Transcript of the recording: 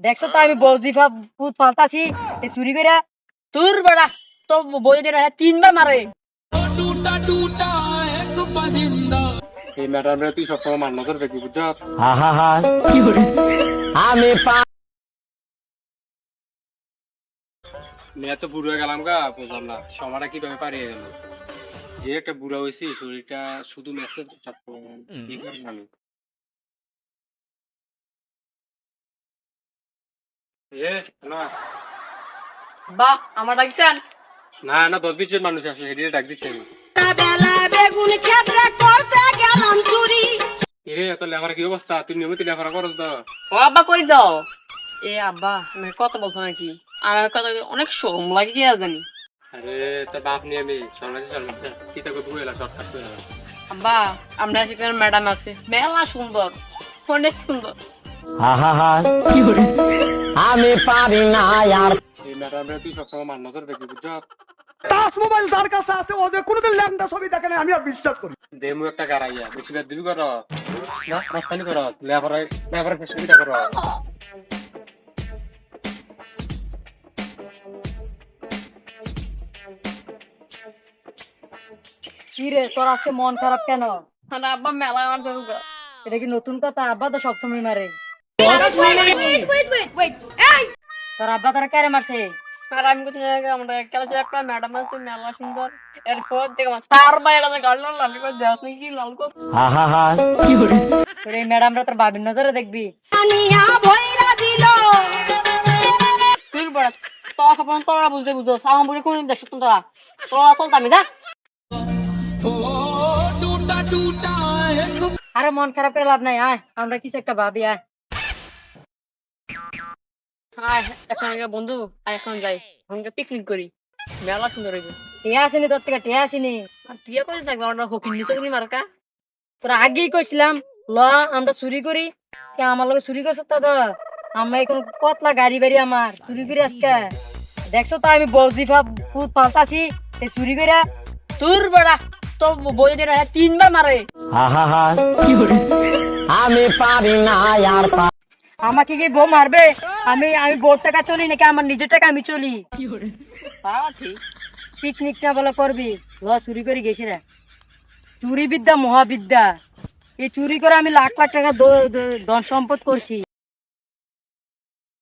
দেখছো তো আমি বৌজিফা ভূত ফালতাছি এই চুরি করে তোর বেড়া তো বই দিয়ে 3 বার মারে। এই ম্যাডামরা তুই সবসময় মান নজর রাখবি বুঝছ। আমি মেয়ে তো বুড়ো হয়ে গেলাম গা, বুঝলাম না সময়টা কিভাবে পারিয়ে গেল। যে একটা বুড়া হয়েছি শরীরটা শুধু মেসেজ কি করবো আমি। এ না বাহ আমার ডাকছেন? না না 10-20 জন মানুষ আসে হেডিয়ে ডাক দিচ্ছে আমি। বেলা বেগুন ক্ষেত্রে করতে গেলাম চুরি। এরে এত লেখার কি অবস্থা, তুই নিয়মিত লেখাপড়া করস তো? ও আব্বা কই দাও? এ আব্বা আমি কত বলছো নাকি আমার কথা অনেক শরম লাগে কি আর জানি। আরে তোর বাপ নিয়ে আমি সন্ন্যাসী সন্ন্যাসী কি তোকে বুয়ে এলা শর্টকাট করে এলা। আব্বা আমরা সেখানে ম্যাডাম আছে মেলা সুন্দর অনেক সুন্দর। আমি পারি না আর এই ম্যাডামরা তুই সবসময় মান নজর রাখবি বুঝছ। টাচ মোবাইল যার কাছে আছে ওদের কোনোদিন ল্যাংটা ছবি দেখে না, আমি আর বিশ্বাস করি। দেমু একটা গারাইয়া বেশি বেদ দিবি কর না মাস্তানি কর লেখাপড়া ফেসিলিটি কর। কি রে তোর আজকে মন খারাপ কেন? আরে আব্বা মেলা আমার দরকার। এটা কি নতুন কথা? আব্বা তো সবসময় মারে। তোর আব্বা তোরা কেন মারছে? আর আমি কোথায় জায়গা আমরা একটা একটা ম্যাডাম আছে মেলা সুন্দর এরপর দেখো চার বাইরে গাড়ি লাল করে দেওয়া কি লাল কর। তোর এই ম্যাডামরা তোর বাবির নজরে দেখবি আনিয়া ভইরা দিল। তুই বড় তোরা সব তোরা বুঝতে বুঝো আমার বুঝে কোনদিন দেখছ তোরা তোরা চলতে আমি যা। আরে মন খারাপ করে লাভ নাই, আয় আমরা কিছু একটা ভাবি। আয় আয় এখন বন্ধু আয় এখন যাই আমরা পিকনিক করি মেলা সুন্দর হইব। টিয়া আসেনি তোর থেকে? টিয়া আসেনি আর টিয়া করে থাকবো আমরা হকির নিচে মার্কা। তোরা আগেই কইছিলাম ল আমরা চুরি করি, কে আমার লগে চুরি করছ তো আমরা এখন কতলা গাড়ি বাড়ি আমার চুরি করি আজকে দেখছো তো আমি বৌজিফা ভূত ফালতাছি এই চুরি করে তোর বেড়া তো বই দিয়ে 3 বার মারে। আমি পারি না আর আমাকে কি বউ মারবে? আমি আমি বোর টাকা চলি নাকি আমার নিজের টাকা আমি চলি? পিকনিক না বলে করবি ল চুরি করে গেছি রে। চুরি বিদ্যা মহাবিদ্যা, এই চুরি করে আমি লাখ লাখ টাকা ধন সম্পদ করছি।